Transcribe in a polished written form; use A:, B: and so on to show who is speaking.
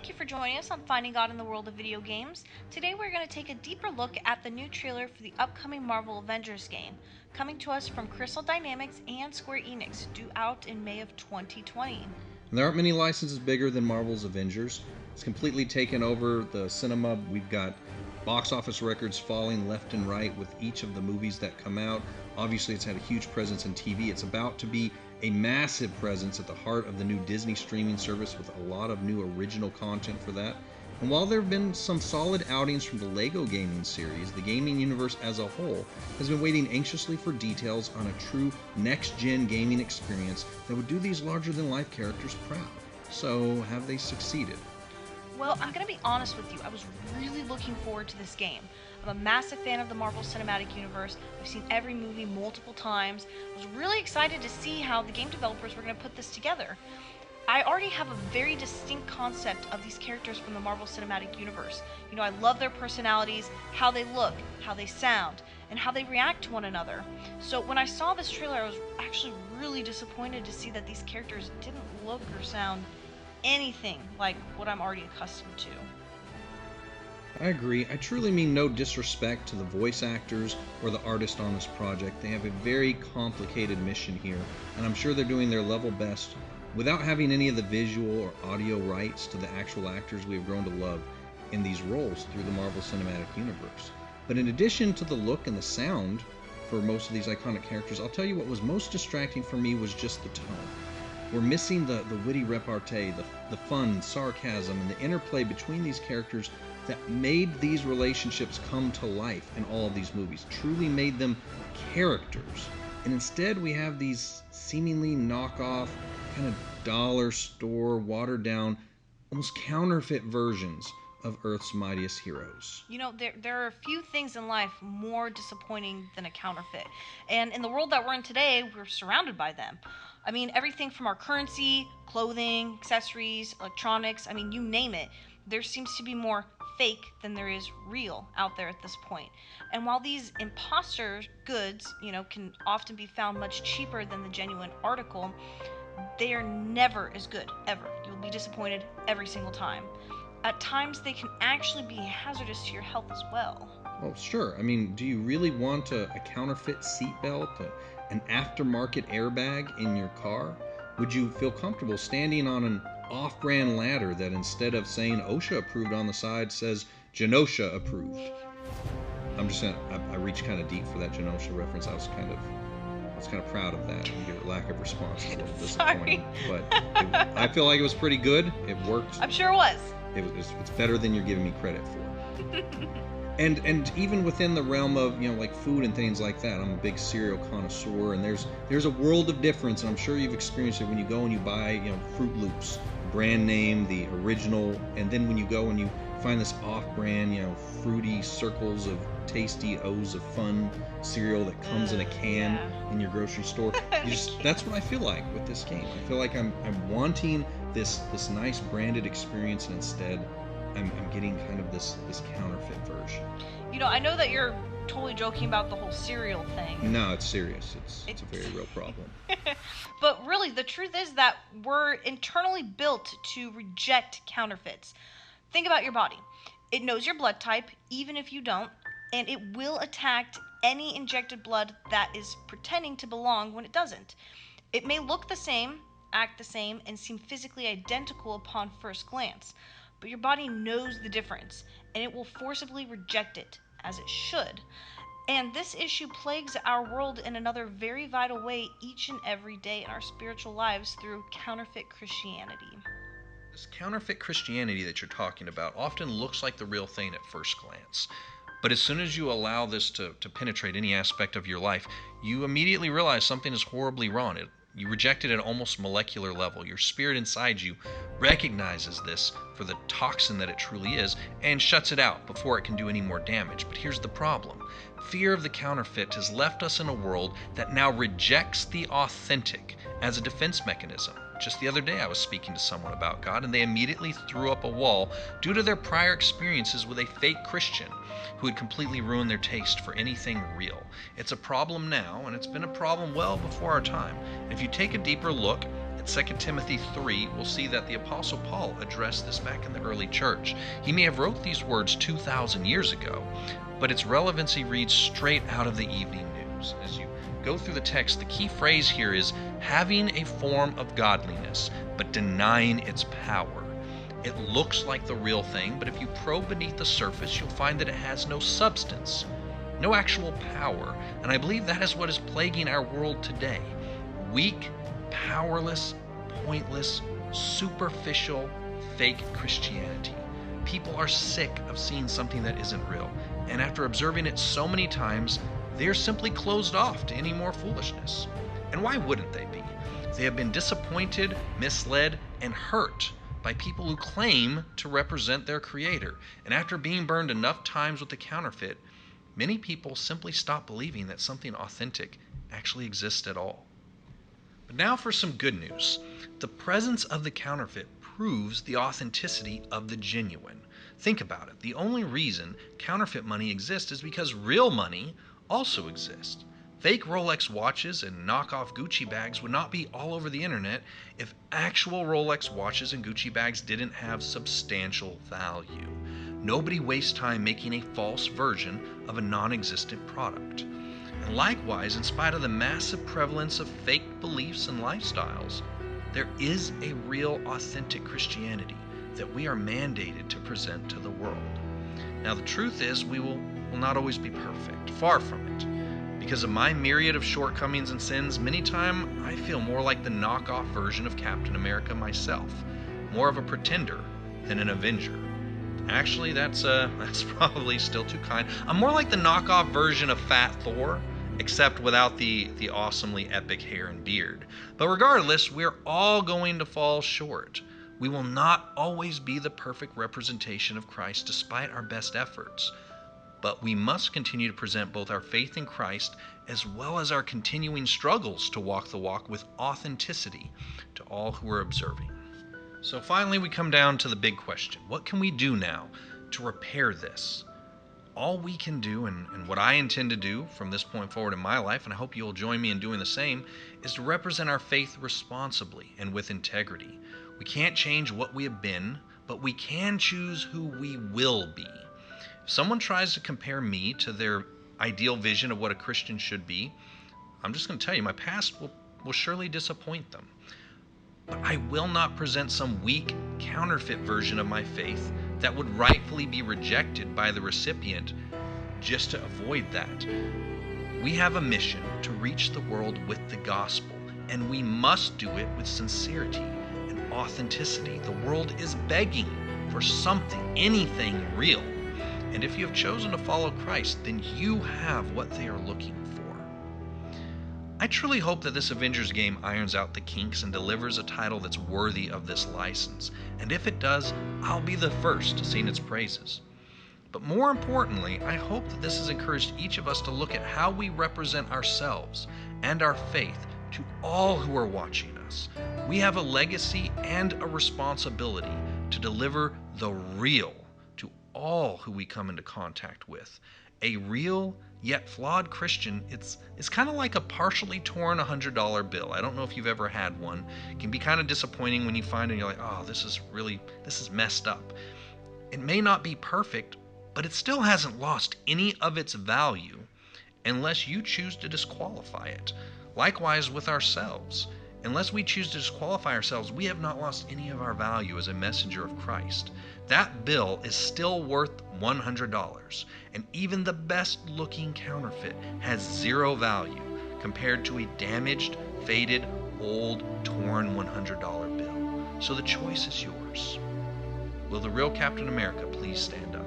A: Thank you for joining us on Finding God in the World of Video Games. Today we're going to take a deeper look at the new trailer for the upcoming Marvel Avengers game, coming to us from Crystal Dynamics and Square Enix, due out in May of 2020.
B: And there aren't many licenses bigger than Marvel's Avengers. It's completely taken over the cinema. We've got box office records falling left and right with each of the movies that come out. Obviously, it's had a huge presence in TV. It's about to be a massive presence at the heart of the new Disney streaming service with a lot of new original content for that. And while there have been some solid outings from the LEGO gaming series, the gaming universe as a whole has been waiting anxiously for details on a true next-gen gaming experience that would do these larger-than-life characters proud. So, have they succeeded?
A: Well, I'm going to be honest with you, I was really looking forward to this game. I'm a massive fan of the Marvel Cinematic Universe. I've seen every movie multiple times. I was really excited to see how the game developers were going to put this together. I already have a very distinct concept of these characters from the Marvel Cinematic Universe. You know, I love their personalities, how they look, how they sound, and how they react to one another. So when I saw this trailer, I was actually really disappointed to see that these characters didn't look or sound anything like what I'm already accustomed to.
B: I agree. I truly mean no disrespect to the voice actors or the artist on this project. They have a very complicated mission here, and I'm sure they're doing their level best without having any of the visual or audio rights to the actual actors we have grown to love in these roles through the Marvel Cinematic Universe. But in addition to the look and the sound for most of these iconic characters, I'll tell you what was most distracting for me was just the tone. We're missing the witty repartee, the fun, sarcasm, and the interplay between these characters that made these relationships come to life in all of these movies, truly made them characters. And instead we have these seemingly knockoff, kind of dollar store, watered down, almost counterfeit versions of Earth's mightiest heroes.
A: You know, there are a few things in life more disappointing than a counterfeit. And in the world that we're in today, we're surrounded by them. I mean, everything from our currency, clothing, accessories, electronics, I mean, you name it. There seems to be more fake than there is real out there at this point. And while these imposter goods, can often be found much cheaper than the genuine article, they are never as good, ever. You'll be disappointed every single time. At times, they can actually be hazardous to your health as well.
B: Oh, sure. I mean, do you really want a counterfeit seatbelt, an aftermarket airbag in your car? Would you feel comfortable standing on an off-brand ladder that instead of saying OSHA approved on the side says Genosha approved? I'm just saying, I reached kind of deep for that Genosha reference. I was kind of proud of that. Your lack of response is a little disappointing. But I feel like it was pretty good. It worked.
A: I'm sure it was.
B: It's better than you're giving me credit for. And even within the realm of like food and things like that, I'm a big cereal connoisseur, and there's a world of difference, and I'm sure you've experienced it when you go and you buy Fruit Loops, brand name, the original, and then when you go and you find this off-brand fruity circles of tasty O's of fun cereal that comes in a can in your grocery store. That's what I feel like with this game. I feel like I'm wanting this nice branded experience, and instead I'm getting kind of this counterfeit version.
A: I know that you're totally joking about the whole cereal thing.
B: No, it's serious. It's a very real problem.
A: But really, the truth is that we're internally built to reject counterfeits. Think about your body. It knows your blood type, even if you don't, and it will attack any injected blood that is pretending to belong when it doesn't. It may look the same, act the same, and seem physically identical upon first glance, but your body knows the difference, and it will forcibly reject it, as it should. And this issue plagues our world in another very vital way each and every day in our spiritual lives through counterfeit Christianity.
B: This counterfeit Christianity that you're talking about often looks like the real thing at first glance. But as soon as you allow this to penetrate any aspect of your life, you immediately realize something is horribly wrong. You reject it at almost molecular level. Your spirit inside you recognizes this for the toxin that it truly is and shuts it out before it can do any more damage. But here's the problem. Fear of the counterfeit has left us in a world that now rejects the authentic as a defense mechanism. Just the other day I was speaking to someone about God, and they immediately threw up a wall due to their prior experiences with a fake Christian who had completely ruined their taste for anything real. It's a problem now, and it's been a problem well before our time. If you take a deeper look In 2 Timothy 3, we'll see that the Apostle Paul addressed this back in the early church. He may have wrote these words 2,000 years ago, but its relevancy reads straight out of the evening news. As you go through the text, the key phrase here is having a form of godliness, but denying its power. It looks like the real thing, but if you probe beneath the surface, you'll find that it has no substance, no actual power. And I believe that is what is plaguing our world today. Weak, powerless, pointless, superficial, fake Christianity. People are sick of seeing something that isn't real, and after observing it so many times, they're simply closed off to any more foolishness. And why wouldn't they be? They have been disappointed, misled, and hurt by people who claim to represent their Creator. And after being burned enough times with the counterfeit, many people simply stop believing that something authentic actually exists at all. But now for some good news. The presence of the counterfeit proves the authenticity of the genuine. Think about it. The only reason counterfeit money exists is because real money also exists. Fake Rolex watches and knockoff Gucci bags would not be all over the internet if actual Rolex watches and Gucci bags didn't have substantial value. Nobody wastes time making a false version of a non-existent product. And likewise, in spite of the massive prevalence of fake beliefs and lifestyles, there is a real authentic Christianity that we are mandated to present to the world. Now the truth is we will not always be perfect, far from it. Because of my myriad of shortcomings and sins, many times I feel more like the knockoff version of Captain America myself, more of a pretender than an Avenger. Actually, that's probably still too kind. I'm more like the knockoff version of Fat Thor, except without the awesomely epic hair and beard. But regardless, we're all going to fall short. We will not always be the perfect representation of Christ despite our best efforts. But we must continue to present both our faith in Christ as well as our continuing struggles to walk the walk with authenticity to all who are observing. So finally, we come down to the big question. What can we do now to repair this? All we can do, and what I intend to do from this point forward in my life, and I hope you'll join me in doing the same, is to represent our faith responsibly and with integrity. We can't change what we have been, but we can choose who we will be. If someone tries to compare me to their ideal vision of what a Christian should be, I'm just going to tell you, my past will surely disappoint them. But I will not present some weak, counterfeit version of my faith that would rightfully be rejected by the recipient just to avoid that. We have a mission to reach the world with the gospel, and we must do it with sincerity and authenticity. The world is begging for something, anything real. And if you have chosen to follow Christ, then you have what they are looking for. I truly hope that this Avengers game irons out the kinks and delivers a title that's worthy of this license. And if it does, I'll be the first to sing its praises. But more importantly, I hope that this has encouraged each of us to look at how we represent ourselves and our faith to all who are watching us. We have a legacy and a responsibility to deliver the real to all who we come into contact with. A real yet flawed Christian, it's kind of like a partially torn $100 bill. I don't know if you've ever had one. It can be kind of disappointing when you find it and you're like, oh, this is messed up. It may not be perfect, but it still hasn't lost any of its value unless you choose to disqualify it. Likewise with ourselves. Unless we choose to disqualify ourselves, we have not lost any of our value as a messenger of Christ. That bill is still worth $100, and even the best looking counterfeit has zero value compared to a damaged, faded, old, torn $100 bill. So the choice is yours. Will the real Captain America please stand up?